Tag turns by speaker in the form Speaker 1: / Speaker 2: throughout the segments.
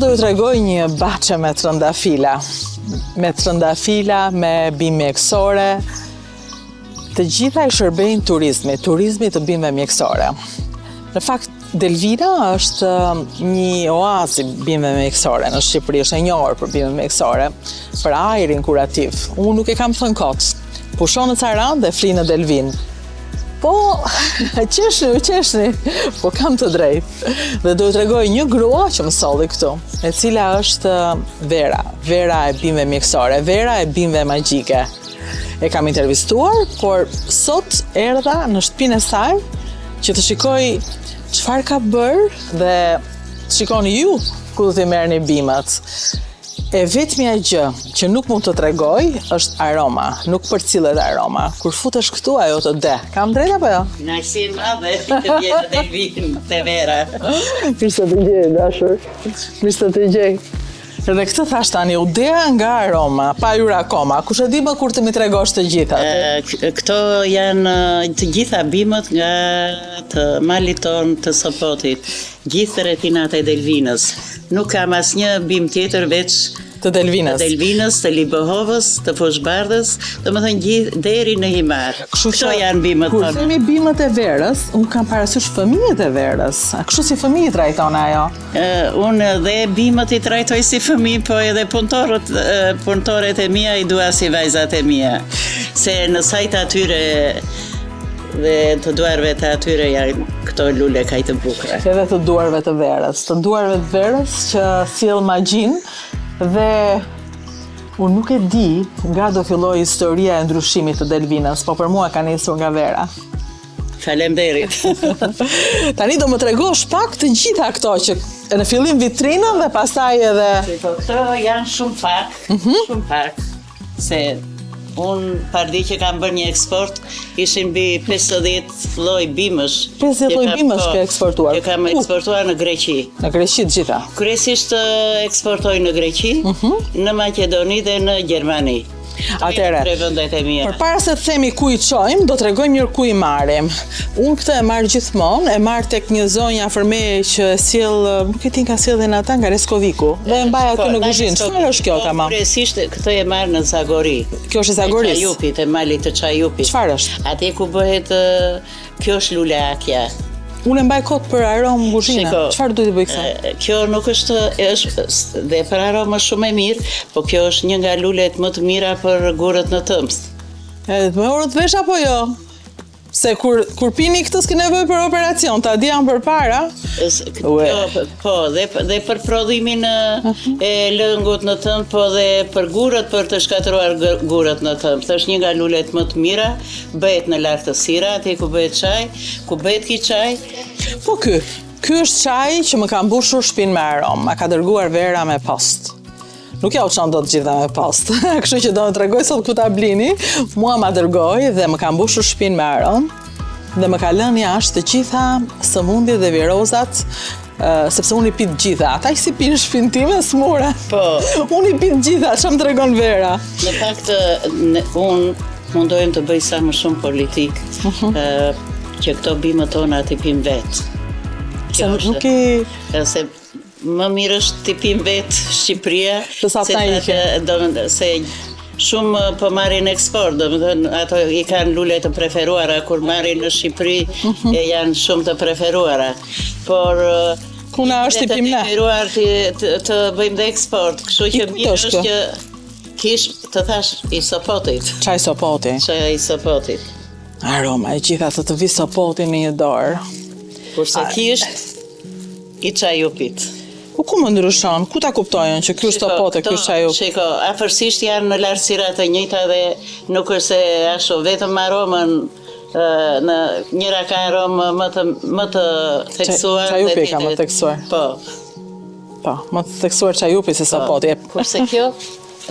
Speaker 1: do t'ju tregoj një baçe me trëndafila. Me trëndafila, me bimë mjekësore. Të gjitha i shërbejnë turizmit të bimëve mjekësore. Në fakt, Delvina është një oazë bimëve mjekësore në Shqipëri, është e njohur për bimëve mjekësore, për ajrin kurativ. Unë nuk e kam thënë kot. Pushon në Caran dhe fli në Delvin. Po, qeshni, po kam të drejtë. Dhe do të tregoj një grua që më solli këtu, e cila është Vera. Vera e bimëve mjekësore, Vera e bimëve magjike. E kam intervistuar, por sot erdha në shtëpinë e saj që të shikoj çfarë ka bërë dhe shikoni ju ku do t'i merrni bimët. E vetmja gjë që nuk mund të tregoj është aroma, nuk përcillet aroma. Kur futesh këtu ajo të de. Kam drejt apo jo?
Speaker 2: Kënaqësi e madhe të vjetë dhe vitin të Vera.
Speaker 1: Mirë se të gjej, dashur. Mirë se të gjej. Edhe këtë thash tani, u dea nga aroma, pa jur akoma. Kush e di më kur të mi tregosh të gjitha?
Speaker 2: Këto janë të gjitha bimët nga të malit ton të Sopotit. Gjithë rrethinat e Delvinës. Nuk kam asnjë bim tjetër veç
Speaker 1: të Delvinës.
Speaker 2: Të Delvinës, të Libohovës, të Fushbardhës, domethënë gjithë deri në Himar. Këto janë bimët tonë.
Speaker 1: Kur themi bimët e Verës, unë kam parasysh fëmijët e Verës. A kështu si fëmijë trajton ajo?
Speaker 2: Unë dhe bimët i trajtoj si fëmijë, po edhe punëtoret e mia i dua si vajzat e mia. Se në sajt atyre dhe të duarve të atyre janë këto lule kaj të bukura.
Speaker 1: Edhe të duarve të Verës. Të duarve të Verës që sjell magjin dhe unë nuk e di nga do filloj historia e ndryshimit të Delvinës, po për mua ka nisur nga Vera.
Speaker 2: Faleminderit.
Speaker 1: Tani do më tregosh pak të gjitha këto që në fillim vitrinën dhe pastaj edhe...
Speaker 2: Këto janë shumë pak, se unë pardi që kam bërë një eksport, ishin mbi 50 lloj bimësh.
Speaker 1: 50 lloj bimësh ke eksportuar?
Speaker 2: Që kam eksportuar në Greqi.
Speaker 1: Në Greqi të gjitha?
Speaker 2: Kryesisht eksportoj në Greqi, në Maqedoni dhe në Gjermani.
Speaker 1: Atëre, përpara se të themi ku i çojmë, do t'rregojmë mirë ku i marrim. Unë këtë e marr gjithmonë, e marr tek një zonjë afër meje që sjell, nuk e di nga sjellin ata nga Reskoviku. Dhe e mbaj aty në kuzhinë. Çfarë është kjo tamam?
Speaker 2: Kryesisht këtë e marr në Zagori.
Speaker 1: Kjo është e Zagoris?
Speaker 2: Çajupit, e malit të Çajupit.
Speaker 1: Çfarë është?
Speaker 2: Atje ku bëhet kjo është luleakja.
Speaker 1: Unë e mbaj kot për aromë në kuzhinë. Çfarë duhet të bëj kësaj?
Speaker 2: Kjo nuk është dhe për aromë shumë e mirë, po kjo është një nga lulet më të mira për gurët në tëmbës.
Speaker 1: Me orët vesh apo jo? Se kur pini këtë s'ke nevojë për operacion, ta di janë përpara.
Speaker 2: Po, dhe për prodhimin e lëngut në tëmbë, po dhe për gurët për të shkatëruar gurët në tëmbë. Është një nga lulet më të mira, bëhet në lartësira, atje ku bëhet çaj, ku bëhet ki çaj.
Speaker 1: Po ky është çaj që më ka mbushur shtëpinë me aromë, ma ka dërguar Vera me post. Nuk ja u çon dot gjitha me post. Kështu që do të tregoj sot ku ta blini. Mua ma dërgoi dhe më ka mbushur shtëpinë me aromë dhe më ka lënë jashtë të gjitha sëmundjet dhe virozat, sepse unë i pi të gjitha. Ata që si pinë shtëpinë time smura.
Speaker 2: Po.
Speaker 1: Unë i pi të gjitha, çfarë më tregon Vera?
Speaker 2: Në fakt unë mundohem të bëj sa më shumë politik, që këto bimët tona t'i pim vetë.
Speaker 1: Se nuk i...
Speaker 2: Se më mirë është t'i pim vetë Shqipëria, se shumë po marrin eksport, domethënë ato i kanë lule të preferuara, kur marrin në Shqipëri e janë shumë të preferuara. Por
Speaker 1: kuna është t'i pim ne.
Speaker 2: Të bëjmë dhe eksport, kështu që mirë është që kish të thash i Sopotit.
Speaker 1: Çaj Sopoti.
Speaker 2: Çaj i Sopotit.
Speaker 1: Aroma e gjitha të vi Sopotin në një dorë.
Speaker 2: Kurse kish i Çajupit.
Speaker 1: Ku më ndryshon? Ku ta kuptojnë që ky është Sopoti, ky është Çajup?
Speaker 2: Shiko, afërsisht janë në lartësira të njëjta dhe nuk është se ashtu vetëm aromën në njëra ka aromë më të theksuar.
Speaker 1: Çajupi ka më theksuar.
Speaker 2: Po.
Speaker 1: Po, më të theksuar Çajupi se Sopoti.
Speaker 2: Kurse kjo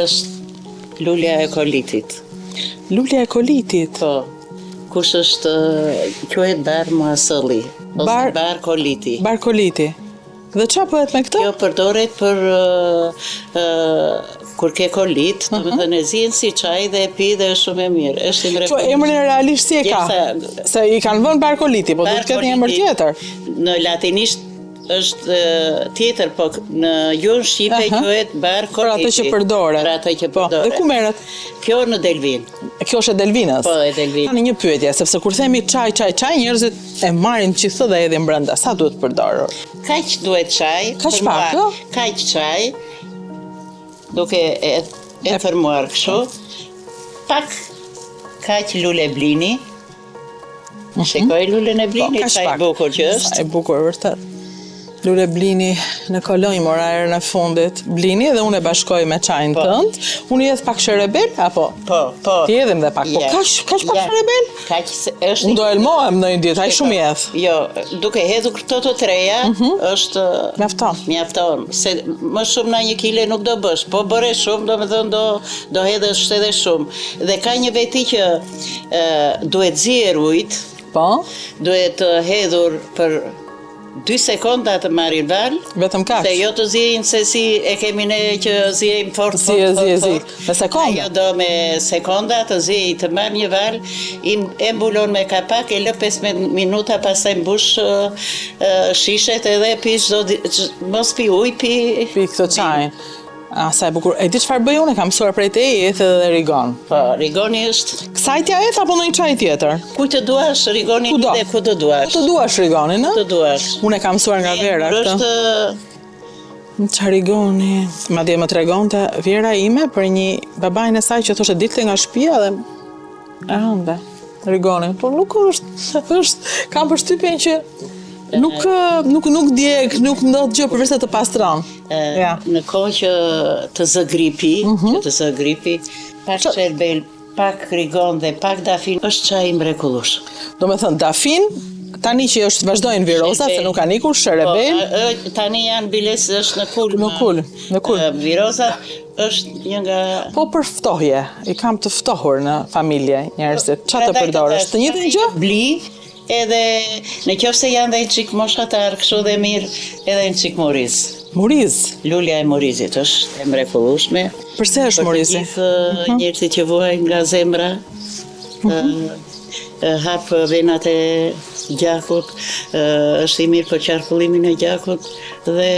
Speaker 2: është lulja e kolitit.
Speaker 1: Lulja e kolitit?
Speaker 2: Po. Kush është quhet bar muasolli ose bar koliti.
Speaker 1: Bar koliti. Dhe çfarë bëhet me këtë?
Speaker 2: Kjo përdoret për kur ke kolit, domethënë e zihen si çaj dhe e pi dhe është shumë e mirë. Është i mrekullueshëm.
Speaker 1: Po emrin realisht si e ka? Se i kanë vënë bar koliti, po duhet të ketë një emër tjetër.
Speaker 2: Në latinisht është tjetër, po në gjuhën shqipe quhet bar
Speaker 1: Për atë që përdore.
Speaker 2: Për atë që
Speaker 1: Po,
Speaker 2: përdore.
Speaker 1: dhe ku merret?
Speaker 2: Kjo në Delvin.
Speaker 1: Kjo është e Delvinës.
Speaker 2: Po, e Delvin.
Speaker 1: Tani një pyetje, sepse kur themi çaj, njerëzit e marrin gjithë dhe edhin brenda. Sa duhet përdorur?
Speaker 2: Kaq duhet çaj.
Speaker 1: Kaq pak, jo?
Speaker 2: Kaq çaj. Duke e fermuar kështu. Pak kaq lule blini. Shikoj lulen e blini,
Speaker 1: kaq
Speaker 2: çaj
Speaker 1: pak.
Speaker 2: bukur që është.
Speaker 1: Sa e bukur vërtet. Lule blini në kolonjë mora erën e fundit. Blini dhe unë e bashkoj me çajin tënd. Unë jedh pak sherebel apo?
Speaker 2: Po.
Speaker 1: Ti edhim dhe pak. Po
Speaker 2: Ja.
Speaker 1: kaq pak
Speaker 2: Ja.
Speaker 1: sherebel?
Speaker 2: Kaq është.
Speaker 1: Unë do elmohem në një ditë, ai shumë jedh.
Speaker 2: Jo, duke hedhur këto të treja, është
Speaker 1: Mjafton.
Speaker 2: mjafton. Se më shumë na 1 kile nuk do bësh, po bëre shumë, domethënë do hedhësh edhe shumë. Dhe ka një veti që duhet zier ujit,
Speaker 1: Po,
Speaker 2: duhet hedhur për 2 sekonda të marrin val,
Speaker 1: vetëm kaq.
Speaker 2: se jo të zijin se si e kemi ne që zijim fort.
Speaker 1: Zi, me sekonda.
Speaker 2: Ajo do me sekonda të zij të marr një val, e mbulon me kapak, e lë 15 minuta, pastaj mbush shishet edhe pi mos pi ujë,
Speaker 1: Pi këtë çajin. Sa e bukur. E di çfarë bëj unë? Kam mësuar prej teje, eth edhe rigon.
Speaker 2: Po, rigoni është
Speaker 1: Kësaj t'ja eth apo ndonjë çaj tjetër?
Speaker 2: ku të duash, rigoni
Speaker 1: Kudo.
Speaker 2: dhe ku të duash.
Speaker 1: Të duash rigonin, ë?
Speaker 2: Të duash.
Speaker 1: Unë e kam mësuar nga Vera këtë.
Speaker 2: Është
Speaker 1: Çfarë rigoni? Madje më tregonte Vera ime për një babain e saj që thoshte dilte nga shtëpia dhe e hënde rigonin. Po nuk është kam përshtypjen që nuk djeg, nuk ndodh gjë përveç se të pastron. Ja.
Speaker 2: në kohë që të zë gripi, pak sherbel, pak rigon dhe pak dafin, është çaj i mrekullueshëm.
Speaker 1: Do me thënë, dafin, tani që është vazhdojnë viroza, se nuk ka ikur, sherebel.
Speaker 2: Po, tani janë biles, është në kul.
Speaker 1: Në kul.
Speaker 2: Viroza është një nga...
Speaker 1: Po për ftohje, i kam të ftohur në familje njerëzit. Qa të përdorësh? Të njëjtën gjë?
Speaker 2: Bli, edhe në qoftë se janë dhe një qik moshatar, kështu dhe mirë, edhe një qik moriz.
Speaker 1: Moriz.
Speaker 2: Lulja e morizit është e mrekullueshme.
Speaker 1: Përse është morizi?
Speaker 2: Për të gjithë njerëzit që vuajnë nga zemra, hap venat e gjakut, është i mirë për qarkullimin e gjakut dhe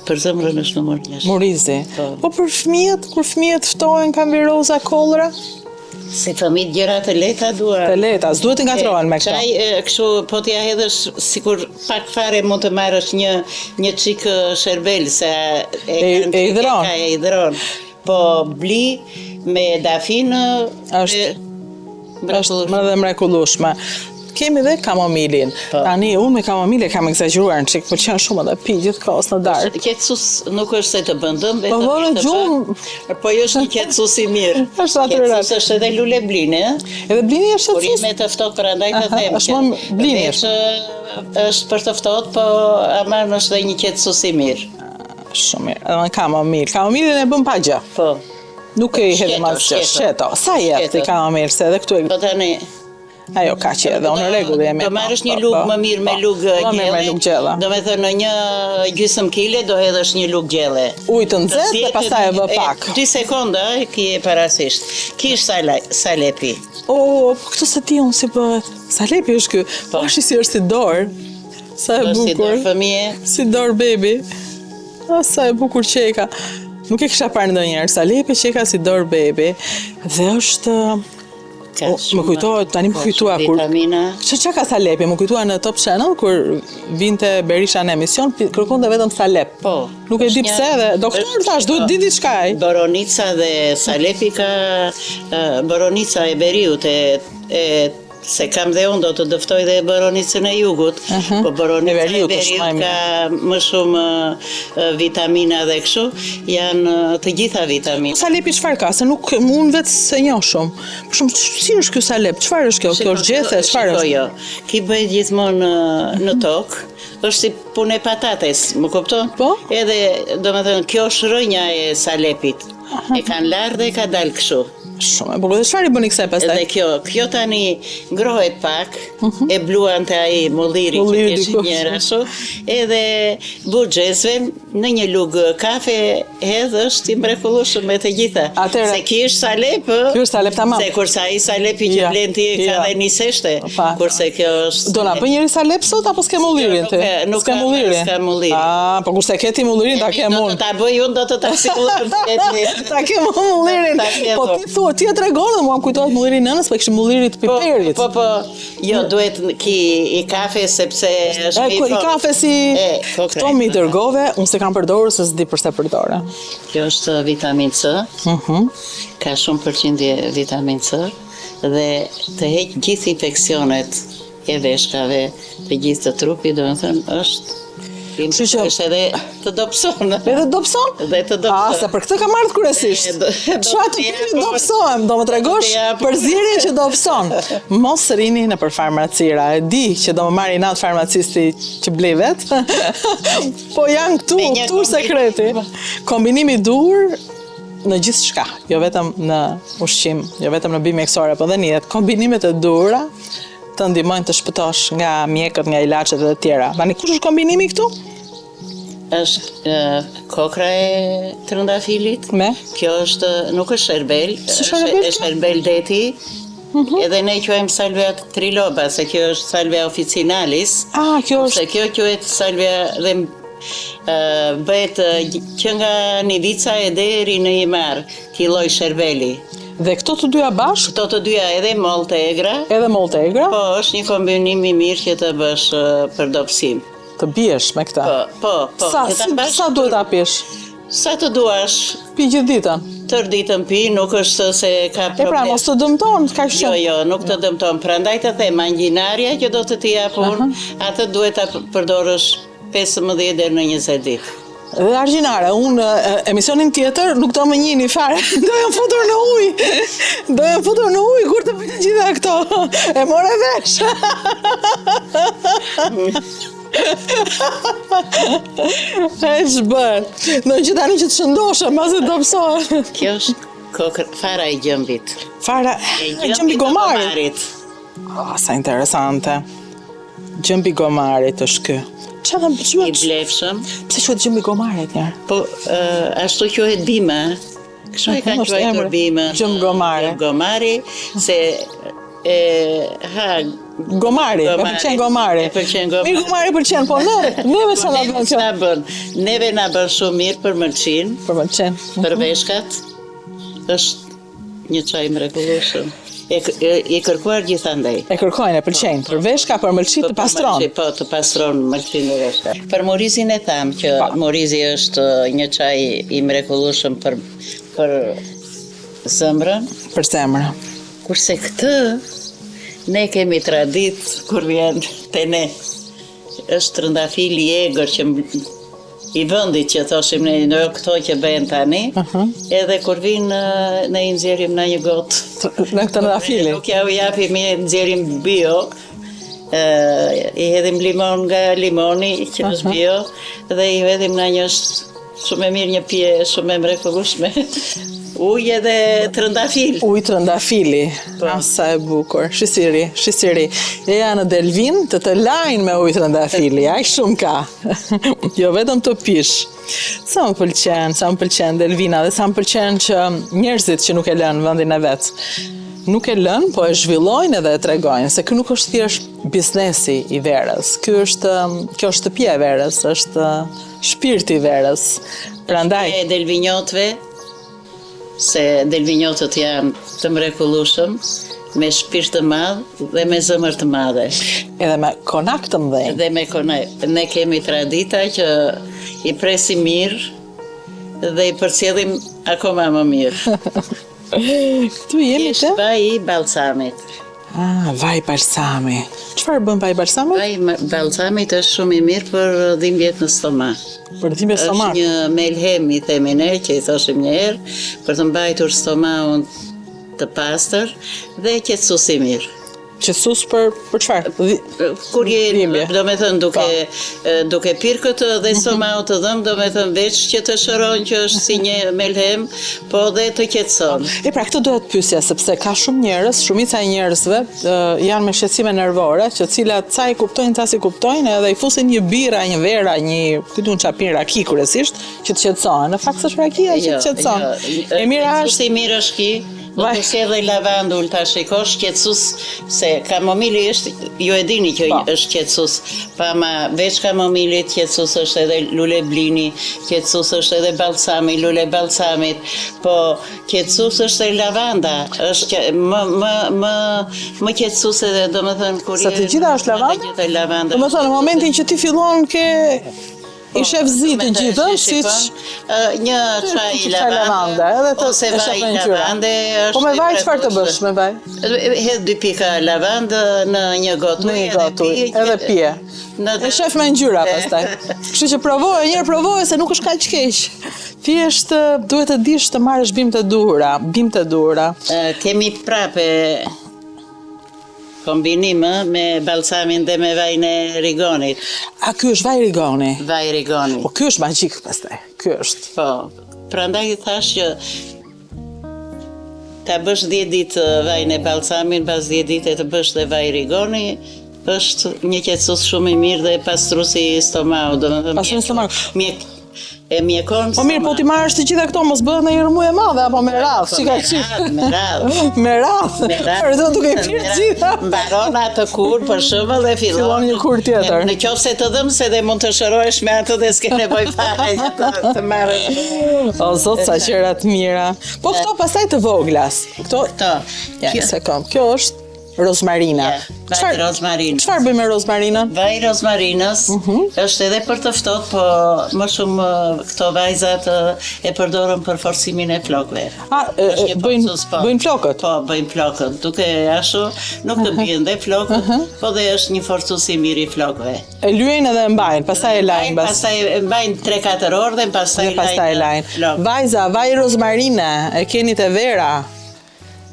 Speaker 2: për zemrën është në mornjesh.
Speaker 1: Morizi. Po për fëmijët, kur fëmijët ftohen kanë viroza, kollra?
Speaker 2: Se fëmijët gjëra të lehta duan.
Speaker 1: Të lehta, s'duhet të ngatrohen me këto.
Speaker 2: Çaj kështu po t'ja hedhësh sikur pak fare mund të marrësh një çik sherbel se
Speaker 1: e hidron.
Speaker 2: E hidron. Po bli me dafin
Speaker 1: është më dhe mrekullueshme. Kemi dhe kamomilin. Tani unë me kamomile kam egzageruar në çik, pëlqen shumë edhe pi gjithkohës në darkë.
Speaker 2: Qetësus nuk është se të bëndëm,
Speaker 1: Po vore gjumë.
Speaker 2: Po jo është një qetësus i mirë.
Speaker 1: Është natyral.
Speaker 2: Qetësus është edhe lule blini,
Speaker 1: Edhe blini është
Speaker 2: kur
Speaker 1: qetësus.
Speaker 2: me të ftohtë prandaj të them.
Speaker 1: Është më blini është.
Speaker 2: Është për të ftohtë, po ama është edhe një qetësus i mirë.
Speaker 1: Shumë mirë. Edhe në kamomil. Kamomilin e bëm pa gjë.
Speaker 2: Po.
Speaker 1: Nuk e i hedhëm asgjë. Sheto. Sa jep ti kamomil se edhe këtu e
Speaker 2: Po tani
Speaker 1: ajo ka që edhe, unë në regull jemi.
Speaker 2: Do marrësh një lugë më mirë me lugë gjelle. Do me thënë në një gjysmë kile do hedhësh një lugë gjelle.
Speaker 1: Ujë të nxehtë dhe pastaj e vë pak.
Speaker 2: 2 sekonda ki e parasisht. Kish salepi.
Speaker 1: Po këtë se ti unë si bëhet. Salepi është ky. Po është si është si dorë. Sa e bukur.
Speaker 2: Si dorë fëmije.
Speaker 1: Si dorë bebi. Sa e bukur qeka. Nuk e kisha parë ndonjëherë. Salepi qeka si dorë bebi. Dhe është më kujtohet, tani më kujtua kur çka ka Salepi, më kujtua në Top Channel kur vinte Berisha në emision, kërkonte vetëm Salep.
Speaker 2: Po.
Speaker 1: Nuk e di pse dhe doktor thash, duhet di diçka ai.
Speaker 2: Boronica dhe Salepi ka Boronica e Beriut se kam dhe unë do të dëftoj dhe Boronicën e Jugut, po Boronica e Beriut ka më shumë vitamina dhe kështu, janë të gjitha vitamina.
Speaker 1: Salepi çfarë ka? Se nuk unë vetë se njoh shumë. Për shumë, si është ky Salep? Çfarë është kjo? Kjo është gjethe, çfarë është?
Speaker 2: Jo, ki bëhet gjithmonë në tokë, është si punë e patates, më kupton?
Speaker 1: Po?
Speaker 2: Edhe, do me thënë, kjo është rënja e Salepit. E kanë larë dhe ka dalë kështu.
Speaker 1: Shumë e bukur. Dhe çfarë i bëni kësaj pastaj?
Speaker 2: Edhe kjo tani ngrohet pak, e bluan të ai mulliri që
Speaker 1: Mulliri
Speaker 2: kesh
Speaker 1: dikush.
Speaker 2: njëra ashtu, edhe buxhezve në një lugë kafe edhe është i mrekullueshëm me të gjitha.
Speaker 1: Atëherë-
Speaker 2: Se ki është salep,
Speaker 1: Ky është salep tamam.
Speaker 2: se kurse ai salepi që
Speaker 1: Ja,
Speaker 2: blen ti ka
Speaker 1: ja.
Speaker 2: dhe niseshte,
Speaker 1: Pa.
Speaker 2: kurse kjo është...
Speaker 1: Do na bë njëri salep sot apo s'ke mullirin
Speaker 2: Jo,
Speaker 1: ti?
Speaker 2: nuk
Speaker 1: S'ke
Speaker 2: ka-
Speaker 1: mullirin?
Speaker 2: s'ka mullirin.
Speaker 1: Ah, po kurse ke ti mullirin ta kem
Speaker 2: Do
Speaker 1: unë.
Speaker 2: të ta bëj unë, do të ta sigulloj.
Speaker 1: Ta kem unë mullirin.
Speaker 2: Ta kem
Speaker 1: Po
Speaker 2: unë.
Speaker 1: ti thua, ti e tregon dhe mua më kujtohet mulliri nënës, po kishte mullirit të piperit.
Speaker 2: Po, jo, duhet ki i kafe sepse është
Speaker 1: E, i kafe si
Speaker 2: kokre.
Speaker 1: këto mi dërgove, unë se kam përdorur se s'di përse përdore.
Speaker 2: Kjo është vitamin C, ka shumë përqindje vitamin C dhe të heq gjithë infeksionet e veshkave, të gjithë të trupit, do të thënë, është
Speaker 1: Kështu që-
Speaker 2: është edhe të dobëson.
Speaker 1: Edhe dopson?
Speaker 2: Dhe të dobëson.
Speaker 1: Se për këtë kam ardhur kryesisht. Çfarë të pini dopsohem? Do më tregosh për zjerin që dopson. Mos rini në për farmacira. E di që do më marri natë farmacisti që blej vet. Po janë këtu,
Speaker 2: Me një
Speaker 1: këtu sekreti. Kombinimi i dur në gjithë shka, jo vetëm në ushqim, jo vetëm në bime mjekësore, po dhe njët. Kombinimet e dura të ndihmojnë të shpëtosh nga mjekët, nga ilaçet dhe të tjera. Tani kush është kombinimi këtu?
Speaker 2: Është kokra e trëndafilit.
Speaker 1: Me?
Speaker 2: Kjo është, nuk është sherbel,
Speaker 1: sherbel
Speaker 2: është sherbel deti. Edhe ne quajmë salvia triloba, se kjo është salvia officinalis.
Speaker 1: Ah, kjo është
Speaker 2: Se kjo quhet salvia dhe bëhet që nga nivica e deri në himar, ky lloj sherbeli.
Speaker 1: dhe këto të dyja bashkë,
Speaker 2: Këto të dyja edhe mollë të egra,
Speaker 1: edhe mollë të egra,
Speaker 2: po është një kombinim i mirë që të bësh për dobësim.
Speaker 1: të biesh me këta.
Speaker 2: Po.
Speaker 1: Sa,
Speaker 2: që ta bash-
Speaker 1: sa duhet ta pish?
Speaker 2: Sa të duash,
Speaker 1: Pi gjithë ditën.
Speaker 2: tër ditën pi, nuk është se ka
Speaker 1: E pra,
Speaker 2: problem.
Speaker 1: mos të dëmton, kaq shumë.
Speaker 2: Jo, nuk të dëmton. Prandaj të them, angjinarja që do të t'i jap unë, atë duhet ta përdorësh 15 deri në 20 ditë.
Speaker 1: Dhe argjinare, unë emisionin tjetër nuk do më njihni fare. Do jam futur në ujë. Do jam futur në ujë kur të bëjnë gjitha këto. E more vesh. E ç'bën. Do që tani që të shëndoshem, mase do pësohet.
Speaker 2: Kjo është fara e gjëmbit.
Speaker 1: Fara, gjëmbi
Speaker 2: të
Speaker 1: gomarit. Sa interesante. Gjëmbi gomarit është ky. Çfarë
Speaker 2: I blefshëm.
Speaker 1: Pse quhet gjëmbi gomarit njerë?
Speaker 2: Po, ashtu quhet bima. Kështu e kanë
Speaker 1: është
Speaker 2: quajtur
Speaker 1: emri.
Speaker 2: bima.
Speaker 1: Gjëm gomari.
Speaker 2: Gjëm gomari, se
Speaker 1: Gomari, e pëlqen gomari.
Speaker 2: E pëlqen gomari.
Speaker 1: Mirë gomari pëlqen, po neve çfarë na bën kjo?
Speaker 2: Neve na bën shumë mirë për mëlçin,
Speaker 1: Për pëlqen.
Speaker 2: për veshkat. Është një çaj mrekullueshëm. I kërkuar gjithandaj.
Speaker 1: E kërkojnë, e pëlqejnë. Për veshka, për mëlçit të pastron.
Speaker 2: Po, të pastron mëlçin e veshka. Për morizin e tham që morizi është një çaj i mrekullueshëm për zemrën,
Speaker 1: Për zemrën.
Speaker 2: kurse këtë ne kemi tradit kur vjen te ne. Është trëndafili i egër që i vendit që thoshim ne, në këto që bëhen tani, edhe kur vinë ne i nxjerrim në një gotë.
Speaker 1: Në këtë trëndafili.
Speaker 2: Nuk ja u japim, i nxjerrim bio, i hedhim limon nga limoni që është bio, dhe i hedhim në një është shumë e mirë, një pije shumë e mrekullueshme. Ujë edhe trëndafil.
Speaker 1: Ujë trëndafili. Sa e bukur. Shisiri. E janë në Delvin të lajnë me ujë trëndafili. Aq shumë ka. Jo vetëm të pish. Sa më pëlqen Delvina dhe sa më pëlqen që njerëzit që nuk e lënë vendin e vet. Nuk e lënë, po e zhvillojnë edhe e tregojnë se ky nuk është thjesht biznesi i verës. Kjo është shtëpia e verës, është shpirti i verës. Prandaj
Speaker 2: E delvinjotëve, se delvinjotët janë të mrekullueshëm, me shpirt të madh dhe me zemër të madhe.
Speaker 1: edhe me konak të mëdhenj.
Speaker 2: Dhe me ne kemi tradita që i presim mirë dhe i përcjellim akoma më mirë.
Speaker 1: Këtu jemi
Speaker 2: Është
Speaker 1: të?
Speaker 2: vaj i balsamit.
Speaker 1: Vaj balsami. Çfarë bën vaj balsami?
Speaker 2: Vaj i balsamit është shumë i mirë për dhimbjet në stomak.
Speaker 1: Për dhimbje
Speaker 2: Është
Speaker 1: stomak.
Speaker 2: një melhem, i themi ne, që i thoshim një herë, për të mbajtur stomakun të pastër dhe qetësuesi mirë.
Speaker 1: Qetësues për çfarë?
Speaker 2: Kur je,
Speaker 1: Dhimbje.
Speaker 2: do me thënë, duke pirë këtë dhe somau të dhëmë, do me thënë veç që të shëron që është si një melhem, po dhe të qetëson.
Speaker 1: Pra këtë duhet pyesja, sepse ka shumë njerëz, shumica e njerëzve janë me shqetësime nervore, që cilat ca i kuptojnë, ca si kuptojnë, edhe i fusin një bira, një vera, këtu çfarë pin raki kryesisht, që të qetësohen. Në fakt është rakia që të qetëson. E mira është
Speaker 2: si mirë është ki, do të se dhe lavandull ta shikosh qetësus, se kamomili është, ju e dini që është qetësus, pa ma veç kamomilit qetësus është edhe lule blini, qetësus është edhe balsami, lule balsamit, po qetësus është edhe lavanda, është më qetësus edhe, do më thënë, kur
Speaker 1: sa të gjitha është lavanda? Do më thënë, në momentin që ti fillon i shef zi të gjithë,
Speaker 2: një çaj lavande, ose vaj lavande.
Speaker 1: Po me vaj çfarë të bësh me vaj?
Speaker 2: Hedh 2 pika lavandë në një gotuj
Speaker 1: edhe pije. E shef me ngjyra pastaj. Kështu që provoje se nuk është kaq keq. Thjesht duhet të dish të marrësh bim të duhura.
Speaker 2: Kemi prape kombinim me balsamin dhe me vajin e rigonit.
Speaker 1: A ky është vaj rigoni?
Speaker 2: Vaj rigoni.
Speaker 1: Po ky është magjik pastaj. Ky është.
Speaker 2: Po. Prandaj thash që ta bësh 10 ditë vajin e balsamin, pas 10 ditë të bësh dhe vaj rigoni, është një qetësus shumë i mirë dhe pastrusi stomau, domethënë.
Speaker 1: Pastrusi stomau.
Speaker 2: E mjekon.
Speaker 1: Po mirë, po ti marrësh të gjitha këto, mos bëhet në një rëmuj e madhe, apo me radhë, si ka qenë?
Speaker 2: Me radhë.
Speaker 1: Me radhë. Do duke pirë gjitha.
Speaker 2: Mbaron atë kur, për shembull, dhe fillon
Speaker 1: një kur tjetër.
Speaker 2: Në qoftë se të dhëm se dhe mund të shërohesh me atë dhe s'ke nevojë fare të marrësh.
Speaker 1: O zot, sa qëra të mira. Po këto pastaj të voglas. Këto. Ja, një sekond. Kjo është rozmarina.
Speaker 2: Vaj rozmarinë.
Speaker 1: Çfarë bëjmë me rozmarinën?
Speaker 2: Vaj rozmarinës është edhe për të ftohtë, po më shumë këto vajzat e përdoren për forcimin e flokëve.
Speaker 1: Bëjnë flokët?
Speaker 2: Po, bëjnë flokët. Duke ashtu nuk të bien dhe flokët, po dhe është një forcus i mirë i flokëve.
Speaker 1: E lyejnë edhe e mbajnë, pastaj e lajnë.
Speaker 2: Pastaj e mbajnë 3-4 orë dhe pastaj
Speaker 1: e lajnë. Vajza, vaj rozmarine, e keni te vera.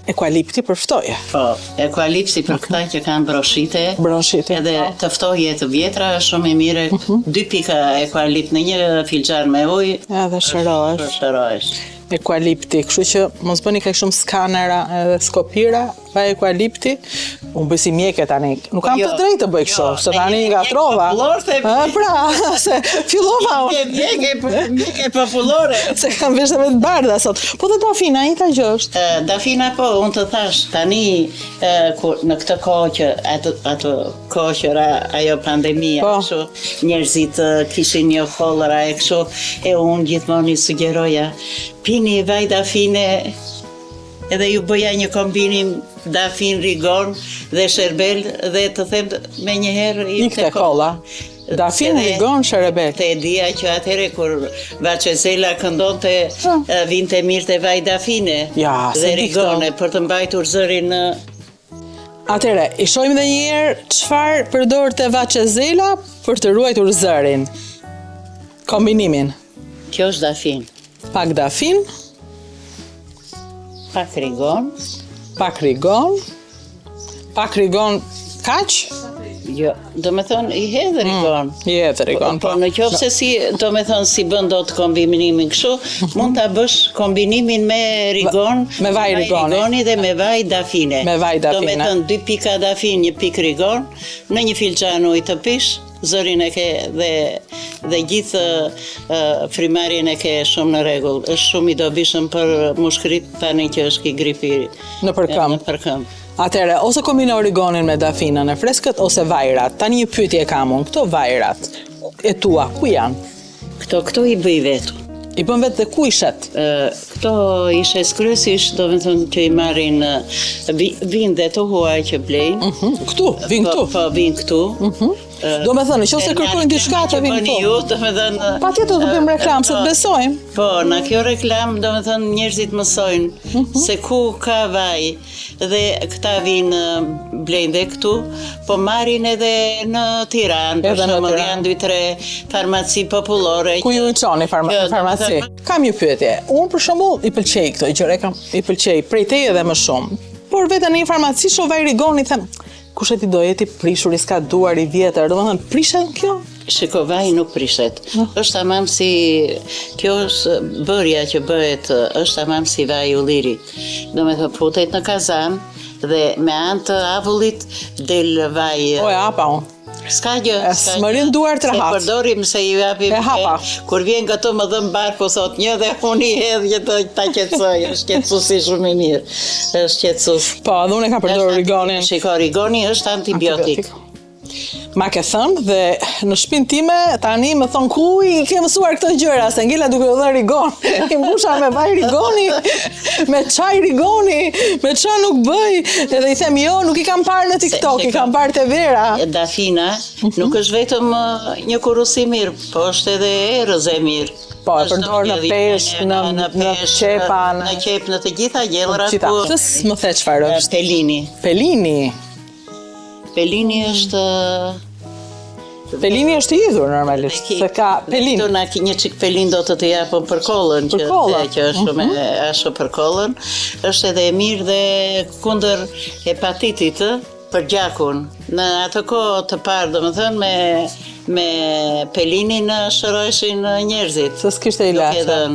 Speaker 1: Ekualipti për ftoje.
Speaker 2: Po, ekualipsi për këta që kanë bronshite. Edhe të ftoje të vjetra, shumë i mire, 2 pika ekualipt në një filxhan me ujë.
Speaker 1: Edhe shërohesh. Ekualipti, kështu që mos bëni kaq shumë skanera edhe skopira, pa ekualipti. Unë bëj si mjeke tani. Nuk kam të drejtë të bëj kështu, se tani gatrova. Pra, se fillova unë.
Speaker 2: Mjeke popullore.
Speaker 1: Se kam vesh me të bardha sot. Po dhe dafina, një ta gjë është.
Speaker 2: Dafina po, unë të thash, tani në këtë kohë atë kohë që ra ajo pandemia, kështu njerëzit kishin një kollëra e kështu, e unë gjithmonë i sugjeroja, pini vaj dafine, edhe ju bëja një kombinim dafin, rigon dhe sherbel dhe të them me njëherë
Speaker 1: i këtë kolla. Dafin, rigon, sherbel.
Speaker 2: Të e dija që atëhere kur Vacezela këndonte vinte mirë të vaj dafine dhe rigone për të mbajtur zërin.
Speaker 1: Atëhere, i shojmë dhe njëherë çfarë përdor të Vacezela për të ruajtur zërin. Kombinimin.
Speaker 2: Kjo është dafin.
Speaker 1: Pak dafin.
Speaker 2: Pak rigon.
Speaker 1: Pak rigon kaq?
Speaker 2: Jo, do me thonë, i hedhe rigon. Po në qoftë se si, do me thonë, si bën do të kombinimin kështu, mund të bësh kombinimin me rigon,
Speaker 1: me vaj rigoni
Speaker 2: dhe me vaj dafine. Do me thonë, 2 pika dafin, 1 pik rigon, në një filxhan ujë të pish, zërin e ke dhe gjithë frimarjen e ke shumë në rregull. Është shumë i dobishëm për mushkrit tani që është ki gripi
Speaker 1: në përkëmb. Atëre, ose kombino rigonin me dafinën e freskët ose vajrat. Tani një pyetje kam unë, këto vajrat e tua, ku janë?
Speaker 2: Këto i bëj vetu.
Speaker 1: I bën vetë dhe ku i shet?
Speaker 2: Këto i shes kryesisht, do me thënë që i marrin, vinë dhe të huaj që blejnë.
Speaker 1: Këtu, vinë këtu?
Speaker 2: Po, vinë këtu.
Speaker 1: Do me thënë, nëse kërkojnë diçka të vinë këtu. Patjetër do bëjmë reklam, se të besojmë.
Speaker 2: Po, në kjo reklam, do me thënë, njerëzit mësojnë se ku ka vaj dhe këta vinë blejnë dhe këtu, po marrin edhe në Tiranë, për shembull janë 2-3 farmaci popullore.
Speaker 1: Ku ju i çoni farmaci? Kam një pyetje. Unë për shembull i pëlqej këto gjëra, i pëlqej prej teje edhe më shumë. Por vetëm në një farmaci shoh vaj rigoni, them, kush e ti do jeti prishur, i s'ka duar i vjetër, domethënë prishet kjo?
Speaker 2: Shiko, vaji nuk prishet. Është tamam si, kjo është bërja që bëhet, është tamam si vaji ulliri. Do me thë futet në kazan dhe me anë të avullit del vaji.
Speaker 1: O e hapa unë.
Speaker 2: S'ka gjë.
Speaker 1: S'mërin duar të rahat.
Speaker 2: Se përdorim se ju japim.
Speaker 1: E hapa.
Speaker 2: Kur vjen këto më dhëm barku thot një dhe unë i hedh që ta qetësoj. Është qetësuesi shumë i mirë. Është qetësues.
Speaker 1: Po, edhe unë e kam përdorur rigonin.
Speaker 2: Shiko, rigoni është antibiotik.
Speaker 1: Ma ke thënë dhe në shtëpinë time tani më thon ku i ke mësuar këto gjëra, se ngela duke u dhënë rigon. I mbusha me vaj rigoni, me çaj rigoni, me ç'a nuk bëj. Edhe i them jo, nuk i kam parë në TikTok, i kam parë te Vera.
Speaker 2: Dafina nuk është vetëm një kurrës i mirë, po është edhe erëz e mirë.
Speaker 1: Po, e përdor në peshk, në qepa,
Speaker 2: në qep, në të gjitha gjellrat.
Speaker 1: Tës më the çfarë është?
Speaker 2: Pelini.
Speaker 1: Pelini.
Speaker 2: Pelini është...
Speaker 1: Pelini është i idhur normalisht, se ka pelin.
Speaker 2: Këtu na një çik pelin do të japën për kollën, që është shumë ashtu për kollën. Është edhe e mirë dhe kundër hepatitit, për gjakun. Në atë kohë të parë, domethënë me pelinin shëroheshin njerëzit.
Speaker 1: Se s'kishte ilaçe.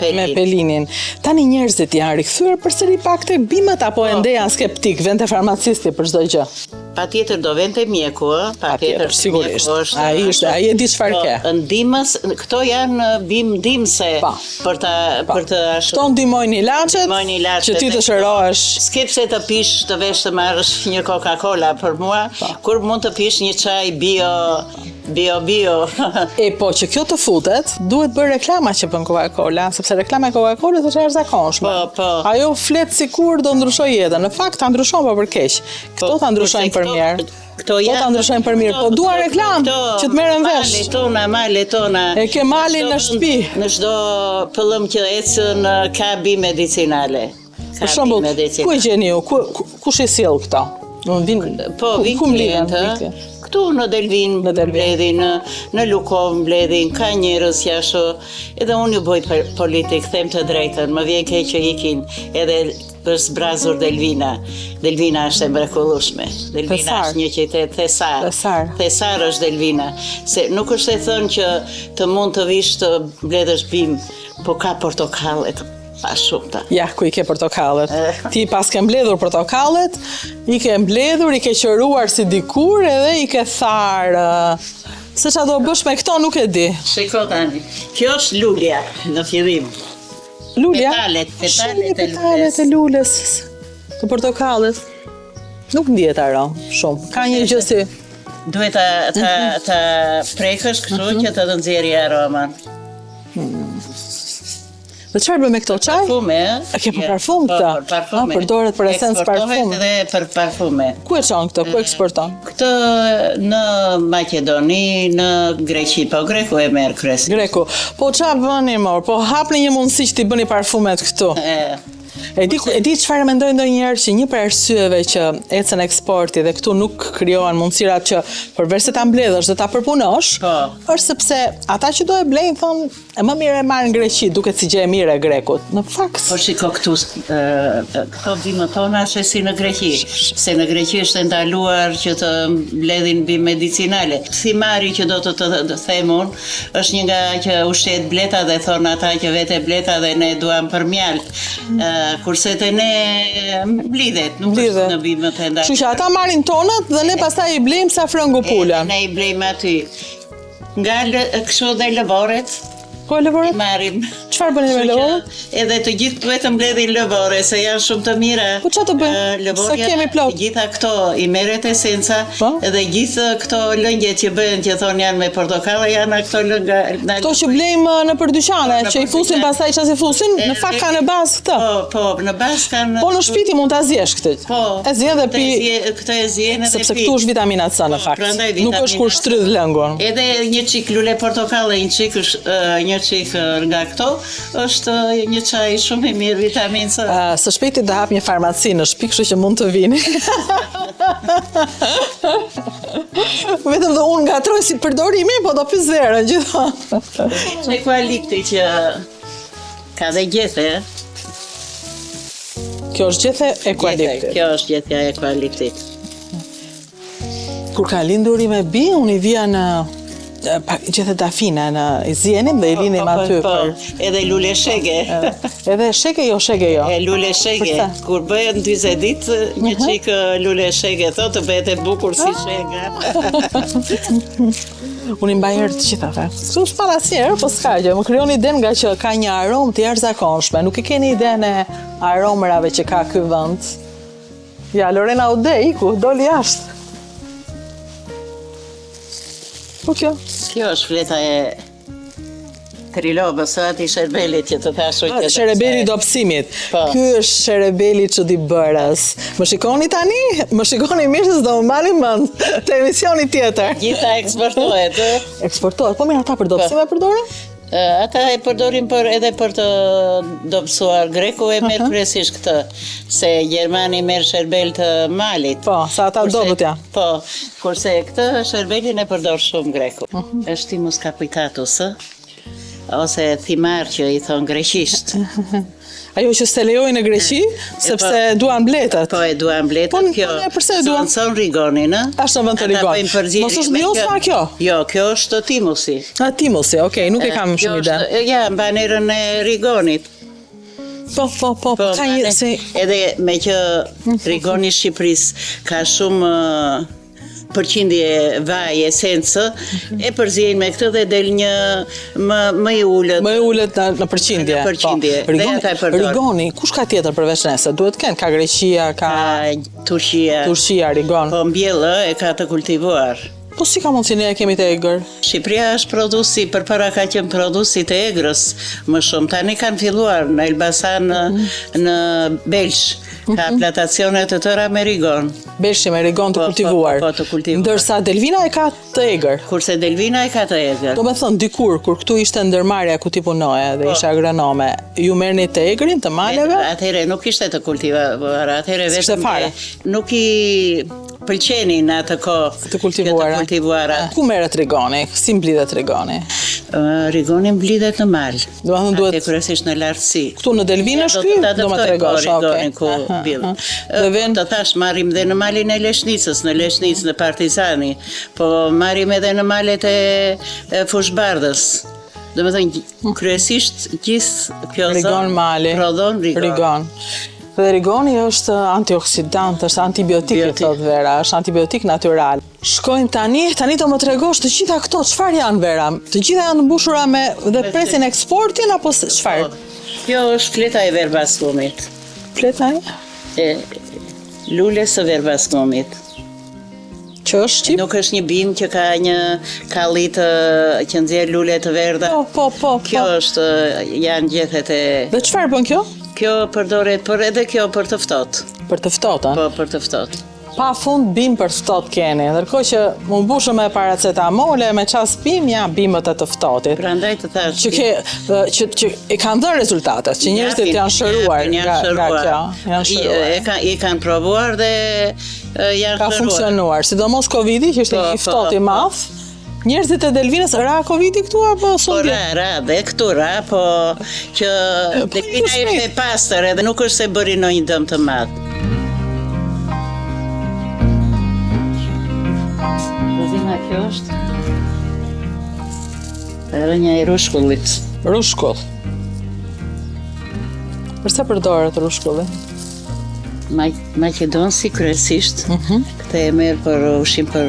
Speaker 1: Me pelinin. Tani njerëzit janë rikthyer përsëri pak tek bimët apo ende janë skeptik, vend te farmacisti për çdo gjë?
Speaker 2: Patjetër do vente mjeku, patjetër
Speaker 1: sigurisht. Ai e di çfarë ke.
Speaker 2: Ndihmës, këto janë bim ndihmëse për të ashtu.
Speaker 1: Këto ndihmojnë ilaçet, që ti të shërohesh.
Speaker 2: Skepse të pish, të vesh të marrësh një Coca-Cola për mua, kur mund të pish një çaj bio.
Speaker 1: E po që kjo të futet, duhet bërë reklama që bën Coca-Cola, sepse reklama e Coca-Colës është e jashtëzakonshme.
Speaker 2: Po.
Speaker 1: Ajo flet sikur do ndryshoj jetën. Në fakt ta ndryshon po për keq. Këto ta ndryshojnë për mirë. Këto ta ndryshojnë për mirë, po dua reklam që të merren vesh.
Speaker 2: Malet tona.
Speaker 1: E ke malin në shtëpi.
Speaker 2: Në çdo pëllëm që ecën ka bim medicinale.
Speaker 1: Për shembull, ku e gjeni ju? Kush e sjell këto?
Speaker 2: Po, vin klientë. Këtu në Delvin mbledhin, në Lukov mbledhin, ka njerëz jashtë, edhe unë ju bëj politik, them të drejtën, më vjen keq që ikin edhe për zbrazur Delvina. Delvina është e mrekullueshme. Delvina është një qytet thesar. Thesar është Delvina. Se nuk është e thënë që të mund të vish të mbledhësh bim, po ka portokallet. Pa shumëta.
Speaker 1: Ja, ku i ke portokallet. Ti pas ke mbledhur portokallet, i ke mbledhur, i ke qëruar si dikur edhe i ke tharë. Se qa do bësh me këto nuk e di.
Speaker 2: Shiko tani, kjo është lulja në fillim.
Speaker 1: Lulja?
Speaker 2: Petalet
Speaker 1: e lulës. Të portokallet. Nuk ndihet aromë shumë. Ka një gjë si...
Speaker 2: Duhet ta prekësh kështu që të nxjerrë aroman.
Speaker 1: Dhe çfarë bën me këto çaj?
Speaker 2: Parfume,
Speaker 1: a ke për parfum këta?
Speaker 2: Parfume.
Speaker 1: Përdoret për esencë parfume.
Speaker 2: Eksportohet edhe për parfume.
Speaker 1: Ku e çon këto? Ku eksporton?
Speaker 2: Këtë në Maqedoni, në Greqi, po Greku e merr kryesisht.
Speaker 1: Greku. Po ç'a bëni mor? Po hapni një mundësi që t'i bëni parfumet këtu. E di çfarë mendoj ndonjëherë që një për arsyeve që ecën eksporti dhe këtu nuk krijohen mundësirat që përveç se ta mbledhësh dhe ta përpunosh, është sepse ata që do e blejnë thonë e më mirë e marr në Greqi, duket si gjë e mirë e Grekut. Në fakt.
Speaker 2: Po shiko këtu këto bimët tona është si në Greqi, se në Greqi është ndaluar që të mbledhin bim medicinale. Si marri që do të them unë, është një nga që ushqet bleta dhe thonë ata që vete bleta dhe ne duam për mjalt. Kurse të ne blidhet, nuk është në bimët e ndaluar.
Speaker 1: Kështu që ata marrin tonët dhe ne pastaj i blejmë sa frëngu pulën.
Speaker 2: Ne i blejmë aty. Nga kështu dhe lëvoret.
Speaker 1: Po lëvoret?
Speaker 2: Marim.
Speaker 1: Çfarë bëni me lëvoret?
Speaker 2: Edhe të gjithë vetëm mbledhin lëvore, se janë shumë të mira.
Speaker 1: Po ç'a të bëjmë? Sa kemi plot?
Speaker 2: Gjitha këto i merret esenca, edhe gjithë këto lëngjet që bëhen që thonë janë me portokalla, janë këto lënga.
Speaker 1: Këto që blejmë nëpër dyqane, që i fusin pastaj çfarë fusin, në fakt kanë në bazë këtë.
Speaker 2: Po, në bazë kanë.
Speaker 1: Po në shtëpi mund ta zjesh këtë.
Speaker 2: Po.
Speaker 1: E zjen dhe pi.
Speaker 2: Këtë e zjen edhe pi.
Speaker 1: Sepse këtu është vitamina C në fakt. Nuk është kur shtrydh lëngun.
Speaker 2: Edhe një çik lule portokalle, një çik nga këto, është një çaj shumë i mirë, vitaminë C.
Speaker 1: Së shpejti do hap një farmaci në shtëpi, kështu që mund të vini. Vetëm dhe unë ngatroj si përdorimi, po do pyes Verën gjithmonë.
Speaker 2: Eukalipti që ka dhe gjethe.
Speaker 1: Kjo është gjethe eukalipti.
Speaker 2: Kjo është gjetja e eukaliptit.
Speaker 1: kur ka lindur me bi, unë i vija në gjithë dafina në i zjenim dhe i linim aty.
Speaker 2: Edhe lule shege.
Speaker 1: Edhe shege jo, shege jo.
Speaker 2: E lule shege. Kur bëhet 20 ditë, një qikë lule shege, thotë bëhet e bukur si shega.
Speaker 1: Unë i mbaj herë të gjitha fe. Kështu s'para asnjëherë, po s'ka gjë. Më krijon iden nga që ka një aromë të jashtëzakonshme. Nuk e keni iden e aromërave që ka ky vend. Ja, Lorena Ude, iku, doli jashtë. Po kjo?
Speaker 2: Kjo është fleta e trilobës, ati sherebelit që të thashu që...
Speaker 1: Sherebeli dobësimit. Ky është sherebeli çuditbërës. Më shikoni tani? Më shikoni mirë se s'do më marrin mend te emisioni tjetër.
Speaker 2: Gjitha eksportohet.
Speaker 1: Eksportohet. Po mirë, ata për dobësim e përdorin?
Speaker 2: Ata e përdorin edhe për të dobësuar. Greku e merr kryesisht këtë, se Gjermani merr sherbel të malit.
Speaker 1: Po, sa ata dobët ja.
Speaker 2: Po, kurse këtë sherbelin e përdor shumë Greku. Është timus capitatus, ose thimar që i thon greqisht.
Speaker 1: Ajo që s'e lejojnë në Greqi, sepse duan mbletët.
Speaker 2: Po e duan mbletët, kjo.
Speaker 1: Përse e duan?
Speaker 2: Son rigonin, ë?
Speaker 1: Ashtë në vend të rigon. Mos është mjosma kjo?
Speaker 2: Jo, kjo është timusi.
Speaker 1: Timusi, okej, nuk e kam shumë ide.
Speaker 2: Ja, në banerën e rigonit.
Speaker 1: Po, ka një...
Speaker 2: Edhe me që rigoni Shqipërisë ka shumë përqindje vaj, esencë, e përzien me këtë dhe del një më i ullët.
Speaker 1: Më i ullët në përqindje.
Speaker 2: Në përqindje.
Speaker 1: Rigoni, kush ka tjetër përveç nese? Duhet kënë, ka Greqia, ka... Turqia, Rigon.
Speaker 2: Po mbjellë e ka të kultivuar.
Speaker 1: Po si ka mundësi ne kemi të egër?
Speaker 2: Shqipëria është produsi, përpara ka qenë produsi të egrës më shumë. Tani kanë filluar në Elbasan, në Belsh. Ka plantacionet të tëra me rigon.
Speaker 1: Belshi me rigon të kultivuar.
Speaker 2: Po, të kultivuar.
Speaker 1: Ndërsa Delvina e ka të egër.
Speaker 2: Kurse Delvina e ka të egër.
Speaker 1: Do me thënë, dikur, kur këtu ishte ndërmarrja ku ti punoje dhe ishe agronome, ju merrni të egrin, të maleve?
Speaker 2: Atëhere nuk ishte të kultivuar, atëhere vetëm nuk i pëlqenin atë kohë
Speaker 1: të kultivuara. Ku merret rigoni? Si mblidhet rigoni?
Speaker 2: Rigoni mblidhet në mal.
Speaker 1: Do të thonë duhet
Speaker 2: kryesisht në lartësi.
Speaker 1: Këtu në Delvinë është ky? Do më tregosh,
Speaker 2: okay. Të thash marrim dhe në malin e Leshnicës, në Partizani, po marrim edhe në malet e Fushbardhës. Do të thënë kryesisht gjithë kjo zonë prodhon rigon.
Speaker 1: Dhe rigoni është antioksidant, është antibiotik, thotë Vera, është antibiotik natyral. Shkojmë tani do më tregosh të gjitha këto, çfarë janë Vera? Të gjitha janë mbushura me dhe presin eksportin apo çfarë?
Speaker 2: Kjo është fleta e verbaskumit.
Speaker 1: Fleta
Speaker 2: e? Lules së verbaskumit.
Speaker 1: Që është Shqip?
Speaker 2: Nuk është një bimë që ka një kallit që nxjerr lule të verdha.
Speaker 1: Po.
Speaker 2: Kjo është, janë gjethet e...
Speaker 1: Dhe çfarë bën kjo?
Speaker 2: Kjo përdoret, por edhe kjo për të ftohtë.
Speaker 1: Për të ftohtë,
Speaker 2: Po, për të ftohtë.
Speaker 1: Pa fund bimë për ftohtë keni, ndërkohë që më mbushëm me paracetamole, me çast bimë, ja bimët e të ftohtit.
Speaker 2: Prandaj të thash
Speaker 1: që e kanë dhënë rezultatet, që njerëzit janë shëruar nga kjo.
Speaker 2: I kanë provuar dhe janë shëruar.
Speaker 1: Ka funksionuar, sidomos Covidi, që ishte një ftohtë i madh. Njerëzit e Delvinës, ra Covidi këtu apo sondi?
Speaker 2: Po ra, dhe këtu ra, po që Delvina ishte e pastër edhe nuk është se bëri ndonjë dëm të madh. Delvina kjo është rënja e rushkullit.
Speaker 1: Rushkull. Përse përdoret rushkulli?
Speaker 2: Maqedonsi kryesisht, këtë e merr për ushqim për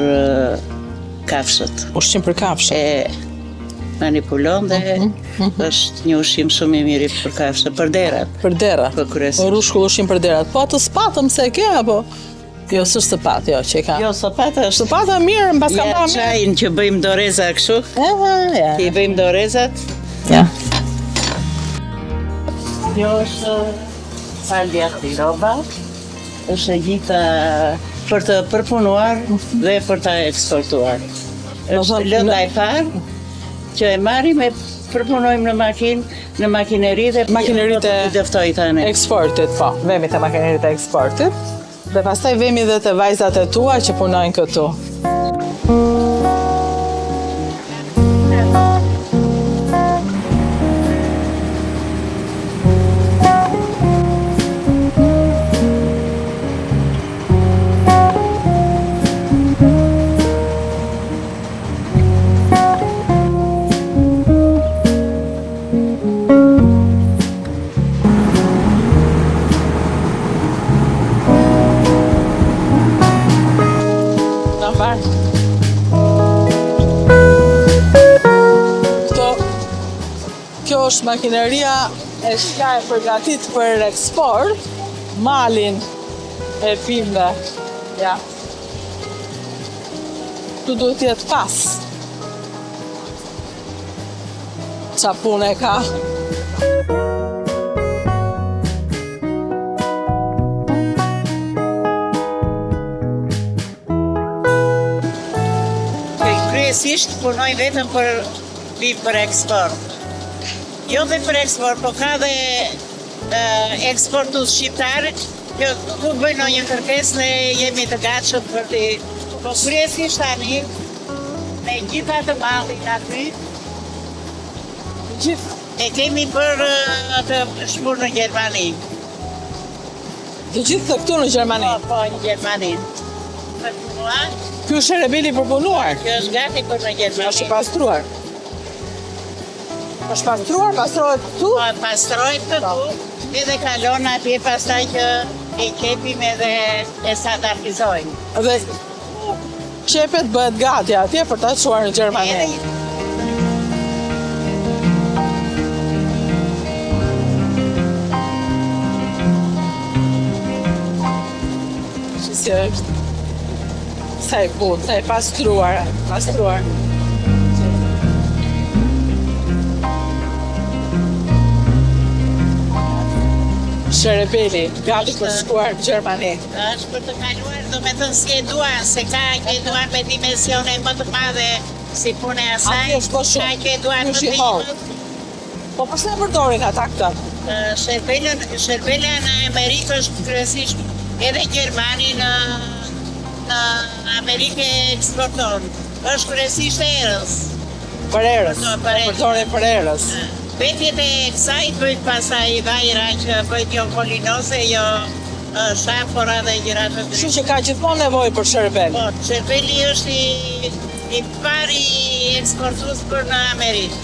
Speaker 2: kafshët.
Speaker 1: Ushqim për kafshët?
Speaker 2: E manipulon dhe është një ushqim shumë i mirë për kafshët, për derat.
Speaker 1: Për derat?
Speaker 2: Për kryesisht.
Speaker 1: Rushkull ushqim për derat. Po atë spatëm se ke apo? Jo, s'është sëpat, jo, që ka.
Speaker 2: Jo, sëpat është.
Speaker 1: Sëpat e mirë, në pas ka pa mirë.
Speaker 2: Ja, qajin që bëjmë doreza kështu.
Speaker 1: Ja.
Speaker 2: Që i bëjmë dorezat.
Speaker 1: Ja.
Speaker 2: Kjo është falja tiroba. është gjitha për të përpunuar dhe për të eksportuar. Është lënda e parë që e marrim e përpunojmë në makineri dhe
Speaker 1: makineritë e eksportit, po, vemi të makineritë e eksportit. Dhe pastaj vemi dhe të vajzat e tua që punojnë këtu. marr. Kjo është makineria e shka e përgatit për eksport, malin e pimve. Ja. Tu duhet jetë pas. Qa punë e ka.
Speaker 2: Kryesisht punoj vetëm për eksport. Jo dhe për eksport, po ka dhe eksportus shqiptar, ku bëjnë një kërkesë ne jemi të gatshëm për të. Po kryesisht tani, ne gjitha të mallit aty, e kemi për të shmur në Gjermani.
Speaker 1: Të gjithë të këtu në Gjermani?
Speaker 2: Po, në Gjermani. Për punuar.
Speaker 1: Kjo është rebeli për punuar?
Speaker 2: Kjo është gati për në Gjermani.
Speaker 1: është pastruar? është pastruar? Pastrohet këtu?
Speaker 2: Po, pastrohet këtu, edhe kalon atje pastaj që e qepim edhe e standardizojmë.
Speaker 1: Dhe qepet bëhet gati atje për ta çuar në Gjermani. Si është? Sa e butë, sa e pastruar. Shërebeli, gati për shkuar në Gjermani.
Speaker 2: Është për të kaluar, do me thënë si e duan, se ka që e duan me dimensione më të madhe si pune asaj, ka që e duan më të imët.
Speaker 1: Po përse e përdorin ata këta?
Speaker 2: Shërbela në Amerikë është kryesisht edhe Gjermani në Amerikë eksporton. Është kryesisht erës.
Speaker 1: Për erës? Përdorin për erës.
Speaker 2: Vetjet e kësaj bëjt pasaj vajra që bëjt jo polinose, jo shafora dhe gjërat të
Speaker 1: Kështu që ka gjithmonë nevojë për shërbel.
Speaker 2: Po, shërbeli është i pari eksportues për në Amerikë.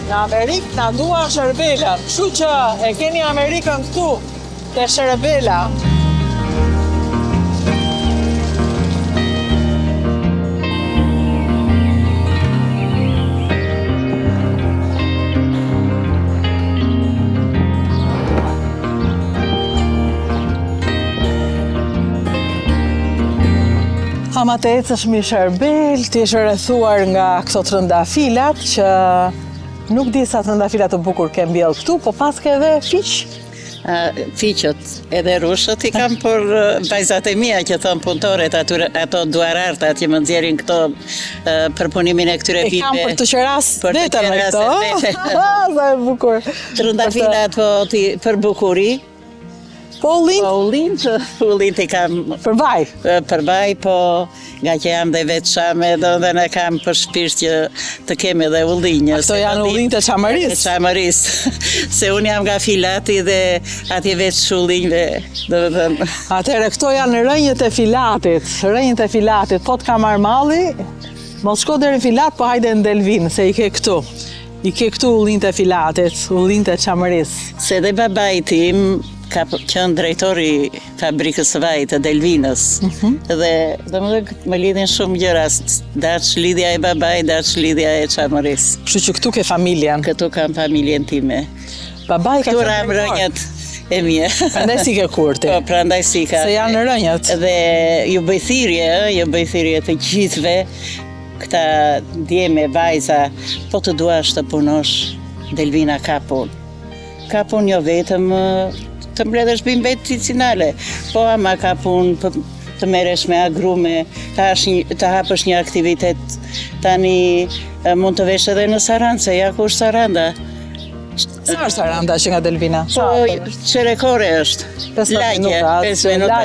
Speaker 1: Në Amerikë na duan shërbela, kështu që e keni Amerikën këtu, te shërbela. Ama të ecësh mi shërbel, ti është rrethuar nga këto trëndafilat që nuk di sa trëndafilat të bukur ke mbjell këtu, po pas ke edhe fiq.
Speaker 2: Fiqët edhe rushët i kam për vajzat e mia që thonë punëtoret, ato duarartat që më nxjerrin këto për punimin e këtyre
Speaker 1: pimeve. E kam për të qeras vetëm me këto. Sa e bukur.
Speaker 2: Trëndafilat për bukuri.
Speaker 1: Po
Speaker 2: ullint i kam për vaj, po nga që jam dhe vetë shame, do dhe në kam për shpirt që të kemi dhe ullinjë.
Speaker 1: Ato janë ullint e Çamaris?
Speaker 2: E Çamaris, se unë jam nga Filati dhe atje vetë shullinjve, do dhe thëmë.
Speaker 1: Atëre, këto janë rënjët e Filatit, po të ka marrë malli, mos shko deri në Filat, po hajde në Delvin, se i ke këtu. I ke këtu ullint e Filatit, ullint e Çamaris.
Speaker 2: Se dhe babaj tim, ka qenë drejtori fabrikës së vajit të Delvinës. Dhe më lidhin shumë gjëra, dash lidhja e babaj, dash lidhja e Çamaris.
Speaker 1: Kështu që këtu ke familjen?
Speaker 2: Këtu kam familjen time.
Speaker 1: Babaj ka
Speaker 2: qenë drejtor? Rënjët e mia.
Speaker 1: Prandaj si ke kurti?
Speaker 2: Po, prandaj si ka.
Speaker 1: Se janë rënjët?
Speaker 2: Dhe ju bëjthirje të gjithve, këta djeme, vajza, po të duash të punosh, Delvina ka punë. Ka punë jo vetëm të mbledhesh bimë medicinale, po ama ka punë të merresh me agrume, të hapësh një aktivitet, tani mund të vesh edhe në Sarandë, se ja ku është Saranda.
Speaker 1: Sa është Saranda që nga Delvina?
Speaker 2: Po, qerekore është. 5 minuta.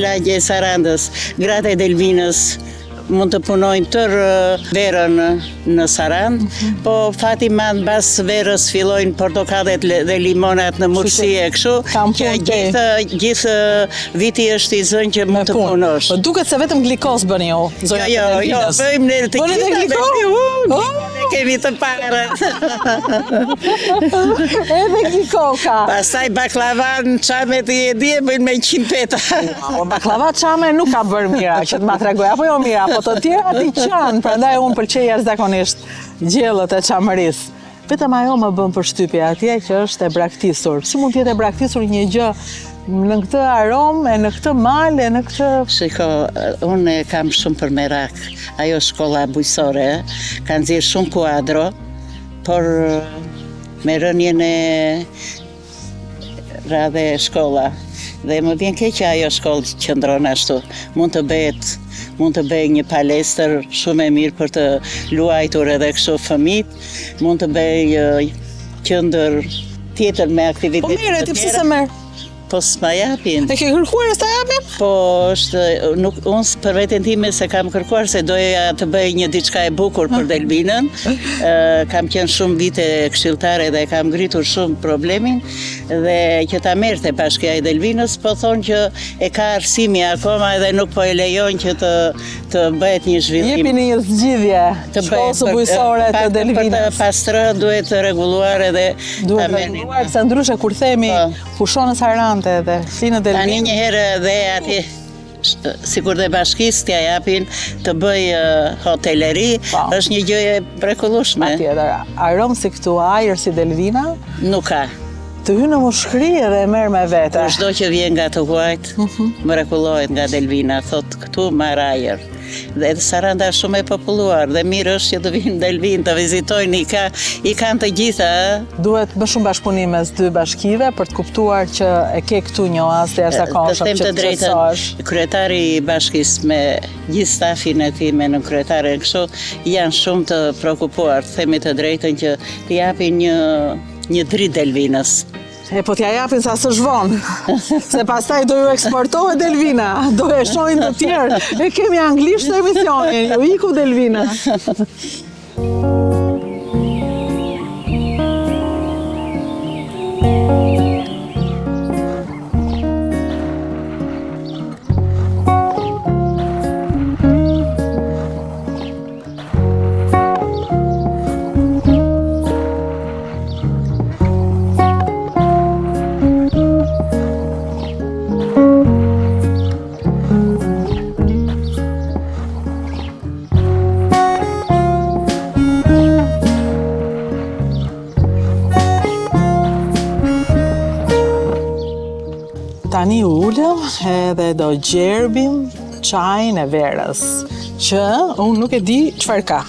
Speaker 2: Lagje Sarandës. Gratë e Delvinës mund të punojnë tërë verën në Sarandë, po fati madh mbas verës fillojnë portokallet dhe limonat në murësi e kështu, që gjithë viti është i zënë që mund të punosh.
Speaker 1: Po duket se vetëm glikoz bëni ju, zonja e Delvinës.
Speaker 2: Jo, bëjmë ne të gjitha. kemi të para.
Speaker 1: Edhe kikoka.
Speaker 2: Pastaj baklava në çamet e di e bëjnë me 100 peta.
Speaker 1: Baklava çame nuk ka bërë mira, që të ma tregoj, apo jo mira, po të tjera ti qanë, prandaj unë pëlqej jashtëzakonisht gjellët e çamërisë. Vetëm ajo më bën përshtypje atje që është e braktisur. Si mund të jetë e braktisur një gjë në këtë aromë, në këtë mal, në këtë...
Speaker 2: Shiko, unë kam shumë për merak. Ajo shkolla bujësore ka nxjerrë shumë kuadro, por me rënien e radhe shkolla. Dhe më vjen keq që ajo shkollë qëndron ashtu. Mund të bëj një palestër shumë e mirë për të luajtur edhe kështu fëmijët. Mund të bëj qendër tjetër me aktivitete të tjera.
Speaker 1: Po mirë, ti pse se merr?
Speaker 2: Po s'ma japin.
Speaker 1: E ke kërkuar s'ta japin?
Speaker 2: Po, unë për veten time se kam kërkuar se doja të bëj një diçka e bukur për Delvinën. Kam qenë shumë vite këshilltare dhe kam ngritur shumë problemin dhe që ta merrte bashkia e Delvinës, po thonë që e ka arsimi akoma edhe nuk po e lejon që të bëhet një zhvillim.
Speaker 1: Jepini një zgjidhje shkollës bujësore të Delvinës.
Speaker 2: Për të pastrë duhet të rregulluar edhe
Speaker 1: duhet të rregulluar, se ndryshe kur themi fushonës Harante dhe flinë Delvinë.
Speaker 2: Tani një herë dhe ati sikur dhe bashkisë t'ja japin të bëj hoteleri, është një gjë e mrekullueshme.
Speaker 1: Patjetër, aromë si këtu ajër si Delvina?
Speaker 2: Nuk ka.
Speaker 1: Të hynë në mushkri dhe merr me vete.
Speaker 2: Por çdo që vjen nga të huajt, mrekullohet nga Delvina, thot këtu marr ajër. Dhe Saranda është shumë e populluar dhe mirë është që të vinë Delvinë të vizitojnë, i kanë të gjitha. Duhet
Speaker 1: më shumë bashkëpunim mes dy bashkive për të kuptuar që e ke këtu një oazë të jashtëzakonshëm që të qetësohesh.
Speaker 2: Kryetari i bashkisë me gjithë stafin e tij me në kryetare kështu janë shumë të shqetësuar, themi të drejtën që t'i japin një dritë Delvinës.
Speaker 1: E po t'ja japin sa së zhvonë, se pastaj do ju eksportohet Delvina, do e shohin të tjerë, e kemi anglisht të emisionin, ju iku Delvina. Tani ulëm edhe do gjerbim çajin e verës, që unë nuk e di çfarë ka.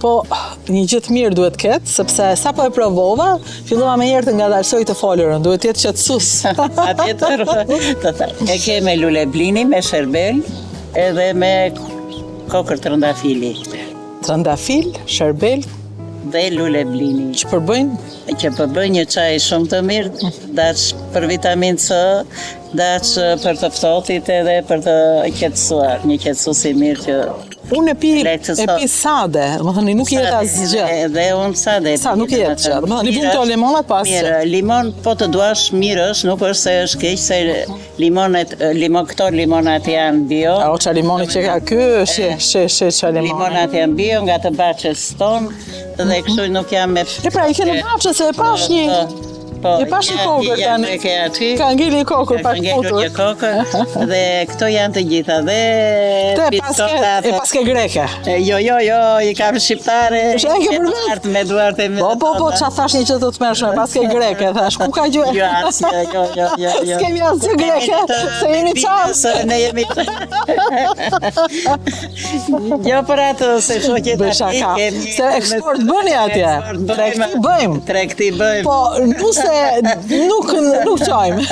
Speaker 1: Po një gjë të mirë duhet ketë, sepse sapo e provova, fillova me herë të ngadalsoj të folurën, duhet jetë qetësues.
Speaker 2: Patjetër. E ke me lule blini, me sherbel, edhe me kokër trëndafili.
Speaker 1: Trëndafil, sherbel
Speaker 2: dhe lule blini.
Speaker 1: Që përbëjnë?
Speaker 2: Që përbëjnë një çaj shumë të mirë, daç për vitaminë C, daç për të ftohtit edhe për të qetësuar, një qetësues i mirë që
Speaker 1: unë e pi sade, më thënë nuk jetë asgjë.
Speaker 2: Dhe unë sade.
Speaker 1: Sa nuk jetë gjë. Më thënë i vun këto limonat pas.
Speaker 2: Mirë, limon po të duash mirë është, nuk është se është keq se këto limonat janë bio.
Speaker 1: O qa limoni që ka ky, qa limoni.
Speaker 2: Limonat janë bio nga të baçës tonë dhe kështu nuk jam me.
Speaker 1: E pra i keni baçës se e pash një. E pash një kokër tani. Ka ngeli një kokër pak futur.
Speaker 2: Ka ngeli një kokër dhe këto janë të gjitha dhe
Speaker 1: e paske greke.
Speaker 2: Jo, i kam shqiptare. Me duarte me.
Speaker 1: Po, qa thash një që të të mërshme, paske greke, thash, ku ka gjë?
Speaker 2: Jo, asgjë.
Speaker 1: S'kemi asgjë greke, se jemi qanë.
Speaker 2: Ne jemi jo për atë, se shoqet
Speaker 1: ati kemi. Se eksport bëni atje,
Speaker 2: tregti bëjmë.
Speaker 1: Po, nuse nuk qajmë,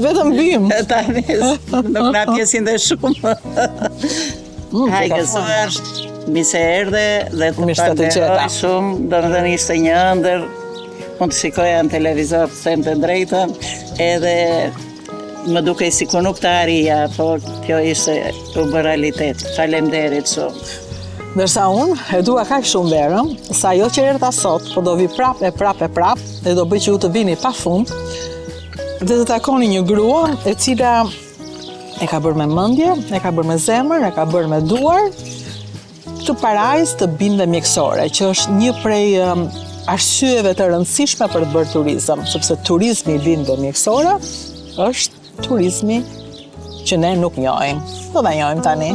Speaker 1: vetëm bim.
Speaker 2: Tani, nuk na pjesin dhe shumë. Hajgësuar, mi se erdhe dhe të falenderoj shumë, do më dhe ishte një ëndër, mund të shikoja në televizor të them të drejtën, edhe më duke si ku nuk të arija, por kjo ishte realitet. Faleminderit shumë.
Speaker 1: Ndërsa unë e dua kaq shumë verën, sa jo që erdha sot, po do vi prap, dhe do bëj që ju të vini pa fund, dhe të takoni një grua e cila e ka bërë me mendje, e ka bërë me zemër, e ka bërë me duar, këtu parajs të bimëve mjekësore, që është një prej arsyeve të rëndësishme për të bërë turizëm, sepse turizmi i bimëve mjekësore është turizmi që ne nuk njohim. Do ta njohim tani.